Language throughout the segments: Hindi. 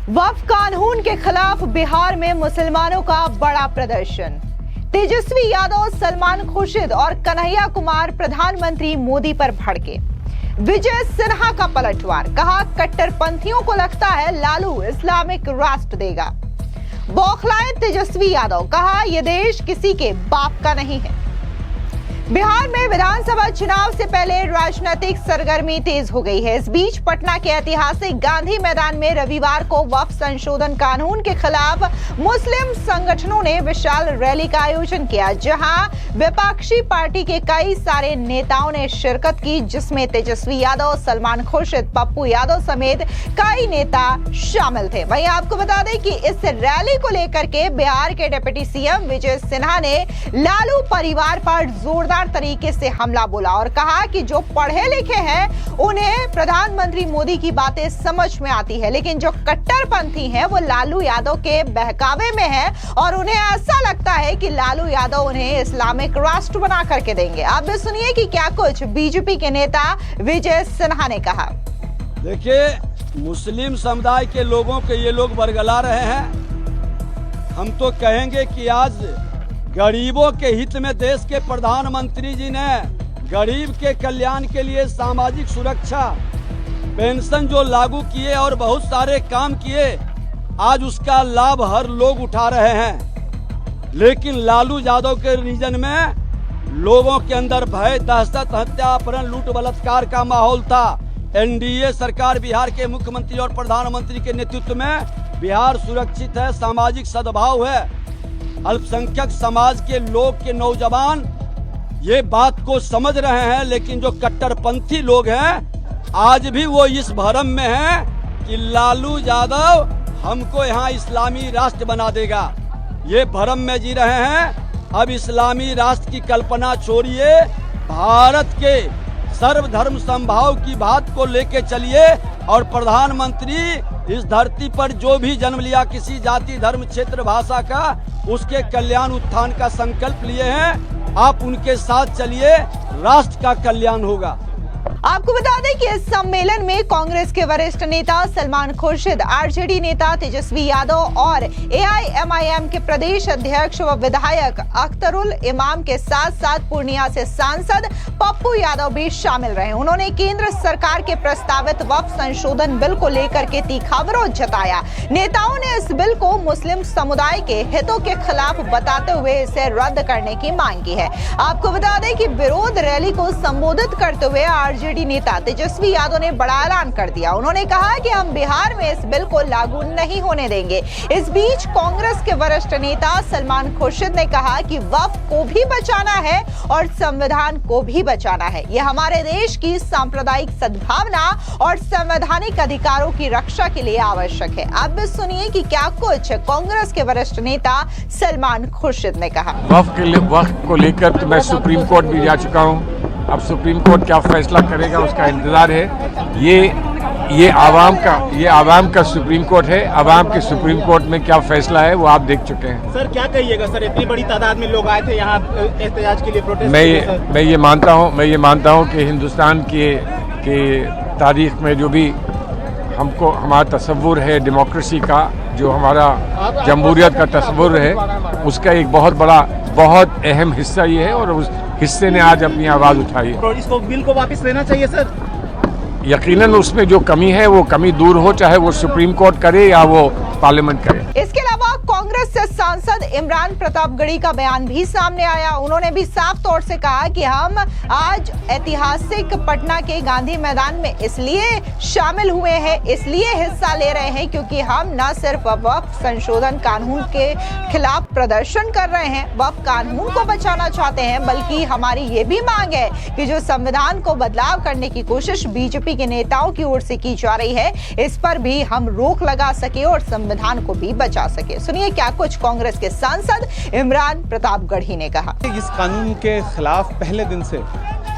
वक्फ कानून के खिलाफ बिहार में मुसलमानों का बड़ा प्रदर्शन। तेजस्वी यादव, सलमान खुर्शीद और कन्हैया कुमार प्रधानमंत्री मोदी पर भड़के। विजय सिन्हा का पलटवार, कहा कट्टरपंथियों को लगता है लालू इस्लामिक राष्ट्र देगा। बौखलाए तेजस्वी यादव, कहा यह देश किसी के बाप का नहीं है। बिहार में विधानसभा चुनाव से पहले राजनीतिक सरगर्मी तेज हो गई है। इस बीच पटना के ऐतिहासिक गांधी मैदान में रविवार को वक्फ संशोधन कानून के खिलाफ मुस्लिम संगठनों ने विशाल रैली का आयोजन किया, जहां विपक्षी पार्टी के कई सारे नेताओं ने शिरकत की, जिसमें तेजस्वी यादव, सलमान खुर्शीद, पप्पू यादव समेत कई नेता शामिल थे। वहीं आपको बता दें कि इस रैली को लेकर के बिहार के डिप्टी सीएम विजय सिन्हा ने लालू परिवार पर जोरदार तरीके से हमला बोला और कहा कि जो पढ़े लिखे हैं उन्हें प्रधानमंत्री मोदी की बातें समझ में आती है, लेकिन जो कट्टरपंथी हैं वो लालू यादव के बहकावे में है और उन्हें ऐसा लगता है कि लालू यादव उन्हें इस्लामिक राष्ट्र बना करके देंगे। आप भी सुनिए कि क्या कुछ बीजेपी के नेता विजय सिन्हा ने कहा। देखिए, मुस्लिम समुदाय के लोगों के ये लोग बरगला रहे हैं। हम तो कहेंगे कि आज गरीबों के हित में देश के प्रधानमंत्री जी ने गरीब के कल्याण के लिए सामाजिक सुरक्षा पेंशन जो लागू किए और बहुत सारे काम किए, आज उसका लाभ हर लोग उठा रहे हैं। लेकिन लालू यादव के रीजन में लोगों के अंदर भय, दहशत, हत्या, अपहरण, लूट, बलात्कार का माहौल था। एनडीए सरकार, बिहार के मुख्यमंत्री और प्रधानमंत्री के नेतृत्व में बिहार सुरक्षित है, सामाजिक सद्भाव है। अल्पसंख्यक समाज के लोग के नौजवान ये बात को समझ रहे हैं, लेकिन जो कट्टरपंथी लोग हैं आज भी वो इस भ्रम में हैं कि लालू यादव हमको यहाँ इस्लामी राष्ट्र बना देगा। ये भ्रम में जी रहे हैं। अब इस्लामी राष्ट्र की कल्पना छोड़िए, भारत के सर्वधर्म समभाव की बात को लेके चलिए और प्रधानमंत्री इस धरती पर जो भी जन्म लिया किसी जाति, धर्म, क्षेत्र, भाषा का, उसके कल्याण उत्थान का संकल्प लिए हैं। आप उनके साथ चलिए, राष्ट्र का कल्याण होगा। आपको बता दें कि इस सम्मेलन में कांग्रेस के वरिष्ठ नेता सलमान खुर्शीद, आरजेडी नेता तेजस्वी यादव और एआईएमआईएम के प्रदेश अध्यक्ष व विधायक अख्तरुल इमाम के साथ साथ पूर्णिया से सांसद पप्पू यादव भी शामिल रहे। उन्होंने केंद्र सरकार के प्रस्तावित वक्फ संशोधन बिल को लेकर के तीखा विरोध जताया। नेताओं ने इस बिल को मुस्लिम समुदाय के हितों के खिलाफ बताते हुए इसे रद्द करने की मांग की है। आपको बता दें कि विरोध रैली को संबोधित करते हुए आरजेडी नेता तेजस्वी यादव ने बड़ा ऐलान कर दिया। उन्होंने कहा कि हम बिहार में इस बिल को लागू नहीं होने देंगे। इस बीच कांग्रेस के वरिष्ठ नेता सलमान खुर्शीद ने कहा कि वक्फ को भी बचाना है और संविधान को भी बचाना है। यह हमारे देश की सांप्रदायिक सद्भावना और संवैधानिक अधिकारों की रक्षा के लिए आवश्यक है। अब सुनिए कि क्या कुछ कांग्रेस के वरिष्ठ नेता सलमान खुर्शीद ने कहा। वक्फ को लेकर तो मैं सुप्रीम कोर्ट भी जा चुका हूँ। अब सुप्रीम कोर्ट क्या फैसला करेगा उसका इंतजार है। ये आवाम का सुप्रीम कोर्ट है। आवाम के सुप्रीम कोर्ट में क्या फैसला है वो आप देख चुके हैं। सर क्या कहिएगा सर, इतनी बड़ी तादाद में लोग आए थे यहाँ एहतजाज के लिए, प्रोटेस्ट मैं ये मानता हूँ कि हिंदुस्तान के तारीख में जो भी हमको हमारा तस्वुर है डेमोक्रेसी का, जो हमारा जमहूरियत का तस्वुर है, उसका एक बहुत अहम हिस्सा ये है और उस हिस्से ने आज अपनी आवाज़ उठाई है। तो इसको बिल को वापस लेना चाहिए सर। यकीनन उसमें जो कमी है वो कमी दूर हो, चाहे वो सुप्रीम कोर्ट करे या वो पार्लियामेंट करे। इसके अलावा कांग्रेस से सांसद इमरान प्रतापगढ़ी का बयान भी सामने आया। उन्होंने भी साफ तौर से कहा कि हम आज ऐतिहासिक पटना के गांधी मैदान में इसलिए शामिल हुए हैं, इसलिए हिस्सा ले रहे हैं क्योंकि हम न सिर्फ वक्फ संशोधन कानून के खिलाफ प्रदर्शन कर रहे हैं, वक्फ कानून को बचाना चाहते हैं, बल्कि हमारी ये भी मांग है कि जो संविधान को बदलाव करने की कोशिश बीजेपी के नेताओं की ओर से की जा रही है, इस पर भी हम रोक लगा सके और संविधान को भी बचा सके। सुनिए क्या कुछ कांग्रेस के सांसद इमरान प्रतापगढ़ी ने कहा। इस कानून के खिलाफ पहले दिन से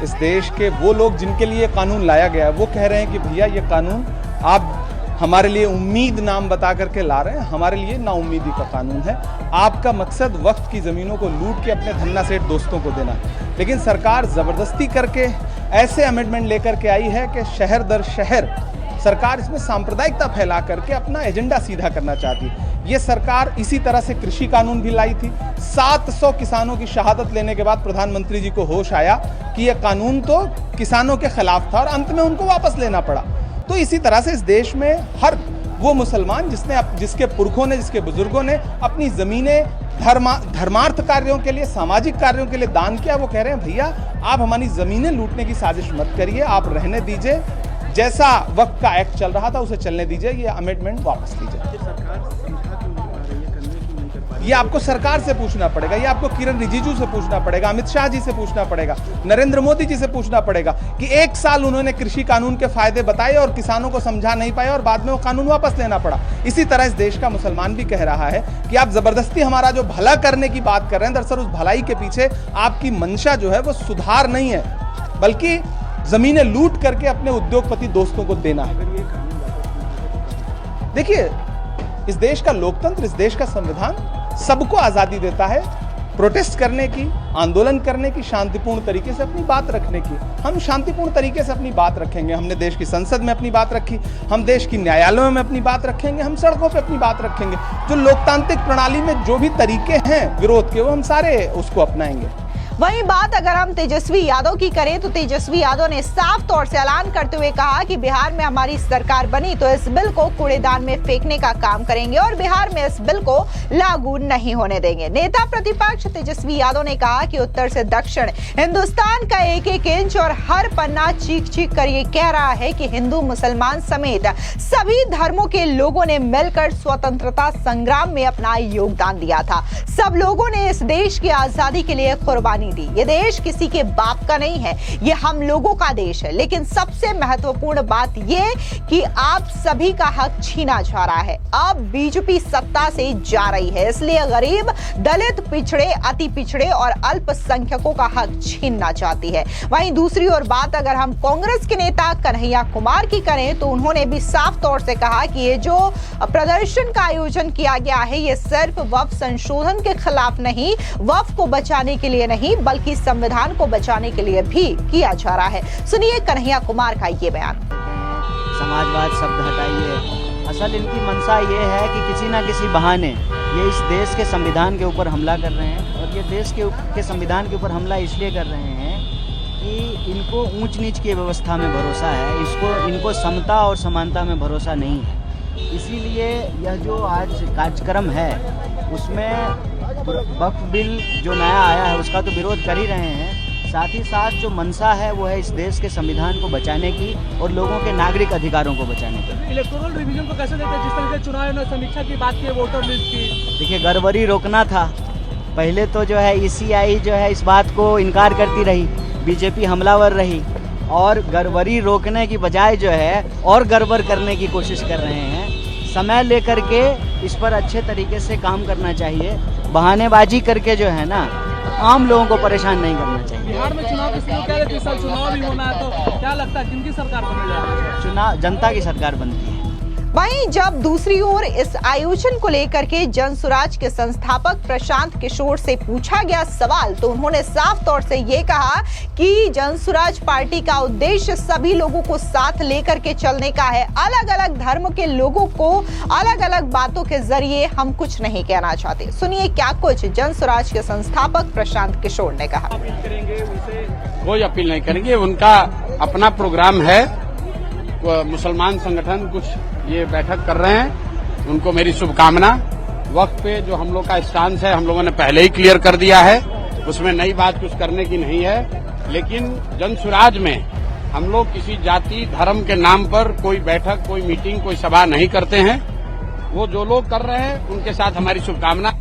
इस देश के वो लोग जिनके लिए कानून लाया गया, वो कह रहे हैं कि भैया ये कानून आप हमारे लिए उम्मीद नाम बता करके ला रहे हैं, हमारे लिए नाउम्मीदी का कानून है। आपका मकसद वक्त की ज़मीनों को लूट के अपने धन्ना सेठ दोस्तों को देना, लेकिन सरकार ज़बरदस्ती करके ऐसे अमेंडमेंट लेकर के आई है कि शहर दर शहर सरकार इसमें सांप्रदायिकता फैला करके अपना एजेंडा सीधा करना चाहती है। ये सरकार इसी तरह से कृषि कानून भी लाई थी। 700 किसानों की शहादत लेने के बाद प्रधानमंत्री जी को होश आया कि यह कानून तो किसानों के खिलाफ था और अंत में उनको वापस लेना पड़ा। तो इसी तरह से इस देश में हर वो मुसलमान जिसके पुरखों ने, जिसके बुजुर्गों ने अपनी ज़मीनें धर्मार्थ कार्यों के लिए, सामाजिक कार्यों के लिए दान किया, वो कह रहे हैं भैया आप हमारी ज़मीनें लूटने की साजिश मत करिए, आप रहने दीजिए, जैसा वक्त का एक्ट चल रहा था उसे चलने दीजिए, ये अमेंडमेंट वापस लीजिए। ये आपको सरकार से पूछना पड़ेगा, ये आपको किरण रिजिजू से पूछना पड़ेगा, अमित शाह जी से पूछना पड़ेगा, नरेंद्र मोदी जी से पूछना पड़ेगा कि 1 साल उन्होंने कृषि कानून के फायदे बताए और किसानों को समझा नहीं पाए और बाद में वो कानून वापस लेना पड़ा। इसी तरह इस देश का मुसलमान भी कह रहा है कि आप जबरदस्ती हमारा जो भला करने की बात कर रहे हैं, दरअसल उस भलाई के पीछे आपकी मंशा जो है वो सुधार नहीं है, बल्कि जमीनें लूट करके अपने उद्योगपति दोस्तों को देना है। देखिए, इस देश का लोकतंत्र, इस देश का संविधान सबको आजादी देता है प्रोटेस्ट करने की, आंदोलन करने की, शांतिपूर्ण तरीके से अपनी बात रखने की। हम शांतिपूर्ण तरीके से अपनी बात रखेंगे। हमने देश की संसद में अपनी बात रखी, हम देश की न्यायालयों में अपनी बात रखेंगे, हम सड़कों पे अपनी बात रखेंगे। जो लोकतांत्रिक प्रणाली में जो भी तरीके हैं विरोध के, वो हम सारे उसको अपनाएंगे। वहीं बात अगर हम तेजस्वी यादव की करें तो तेजस्वी यादव ने साफ तौर से ऐलान करते हुए कहा कि बिहार में हमारी सरकार बनी तो इस बिल को कूड़ेदान में फेंकने का काम करेंगे और बिहार में इस बिल को लागू नहीं होने देंगे। नेता प्रतिपक्ष तेजस्वी यादव ने कहा कि उत्तर से दक्षिण हिंदुस्तान का एक एक इंच और हर पन्ना चीख चीख कर ये कह रहा है कि हिंदू मुसलमान समेत सभी धर्मों के लोगों ने मिलकर स्वतंत्रता संग्राम में अपना योगदान दिया था। सब लोगों ने इस देश की आजादी के लिए कुर्बानी दी। ये देश किसी के बाप का नहीं है, ये हम लोगों का देश है। लेकिन सबसे महत्वपूर्ण बात ये कि आप सभी का हक छीना जा रहा है। अब बीजेपी सत्ता से जा रही है, इसलिए गरीब, दलित, पिछड़े, अति पिछड़े और अल्पसंख्यकों का हक छीनना चाहती है। वहीं दूसरी ओर बात अगर हम कांग्रेस के नेता कन्हैया कुमार की करें तो उन्होंने भी साफ तौर से कहा कि ये जो प्रदर्शन का आयोजन किया गया है ये सिर्फ वक्फ संशोधन के खिलाफ नहीं, वक्फ को बचाने के लिए नहीं बल्कि संविधान को बचाने के लिए भी किया जा रहा है। सुनिए कन्हैया कुमार का ये बयान। समाजवाद शब्द हटाइए। असल इनकी मंशा ये है कि किसी ना किसी बहाने ये इस देश के संविधान के ऊपर हमला कर रहे हैं और ये देश के संविधान के ऊपर हमला इसलिए कर रहे हैं कि इनको ऊंच नीच की व्यवस्था में भरोसा है, इनको समता और समानता में भरोसा नहीं है। इसीलिए यह जो आज कार्यक्रम है उसमें वक्फ बिल जो नया आया है उसका तो विरोध कर ही रहे हैं, साथ ही साथ जो मंशा है वो है इस देश के संविधान को बचाने की और लोगों के नागरिक अधिकारों को बचाने की। इलेक्टोरल रिवीजन को कैसे देखते हैं, जिस तरह से चुनाव में समीक्षा की बात की, वोटर लिस्ट की? देखिए, गड़बड़ी रोकना था। पहले तो जो है ECI जो है इस बात को इनकार करती रही, बीजेपी हमलावर रही और गड़बड़ी रोकने की बजाय जो है और गड़बड़ करने की कोशिश कर रहे हैं। समय लेकर के इस पर अच्छे तरीके से काम करना चाहिए, बहानेबाजी करके जो है ना आम लोगों को परेशान नहीं करना चाहिए। बिहार में चुनाव की स्थिति क्या रहती है? साल चुनाव भी होना है तो क्या लगता है किनकी सरकार बनी जाएगी? चुनाव जनता की सरकार बनती है। वहीं जब दूसरी ओर इस आयोजन को लेकर के जनसुराज के संस्थापक प्रशांत किशोर से पूछा गया सवाल तो उन्होंने साफ तौर से ये कहा कि जनसुराज पार्टी का उद्देश्य सभी लोगों को साथ लेकर के चलने का है। अलग अलग धर्म के लोगों को अलग अलग बातों के जरिए हम कुछ नहीं कहना चाहते। सुनिए क्या कुछ जनसुराज के संस्थापक प्रशांत किशोर ने कहा। कोई अपील नहीं करेंगे, उनका अपना प्रोग्राम है। मुसलमान संगठन कुछ ये बैठक कर रहे हैं, उनको मेरी शुभकामना। वक्त पे जो हम लोग का स्टांस है हम लोगों ने पहले ही क्लियर कर दिया है, उसमें नई बात कुछ करने की नहीं है। लेकिन जनसुराज में हम लोग किसी जाति धर्म के नाम पर कोई बैठक, कोई मीटिंग, कोई सभा नहीं करते हैं। वो जो लोग कर रहे हैं उनके साथ हमारी शुभकामना।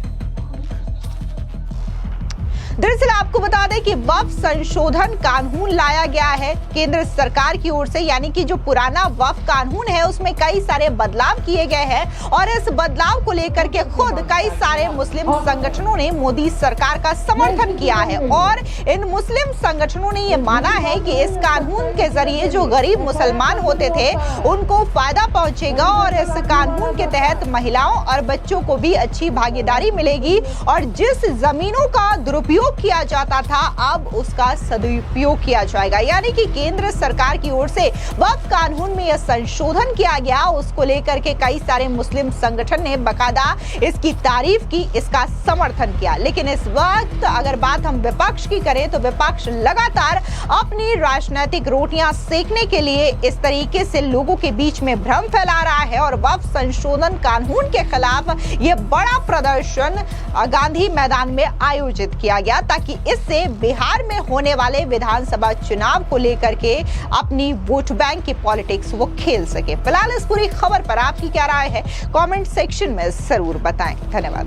दरअसल आपको बता दें कि वक्फ संशोधन कानून लाया गया है केंद्र सरकार की ओर से, यानी कि जो पुराना वक्फ कानून है उसमें कई सारे बदलाव किए गए हैं और इस बदलाव को लेकर के खुद कई सारे मुस्लिम संगठनों ने मोदी सरकार का समर्थन किया है और इन मुस्लिम संगठनों ने ये माना है कि इस कानून के जरिए जो गरीब मुसलमान होते थे उनको फायदा पहुंचेगा और इस कानून के तहत महिलाओं और बच्चों को भी अच्छी भागीदारी मिलेगी और जिस जमीनों का दुरुपयोग दुरुपयोग किया जाता था, अब उसका सदुपयोग किया जाएगा। यानी कि केंद्र सरकार की ओर से वक्फ कानून में यह संशोधन किया गया, उसको लेकर के कई सारे मुस्लिम संगठन ने बकायदा इसकी तारीफ की, इसका समर्थन किया। लेकिन इस वक्त अगर बात हम विपक्ष की करें तो विपक्ष लगातार अपनी राजनीतिक रोटियां सेकने के लिए इस तरीके से लोगों के बीच में भ्रम फैला रहा है और वक्फ संशोधन कानून के खिलाफ यह बड़ा प्रदर्शन गांधी मैदान में आयोजित किया गया, ताकि इससे बिहार में होने वाले विधानसभा चुनाव को लेकर के अपनी वोट बैंक की पॉलिटिक्स वो खेल सके। फिलहाल इस पूरी खबर पर आपकी क्या राय है, कमेंट सेक्शन में जरूर बताएं। धन्यवाद।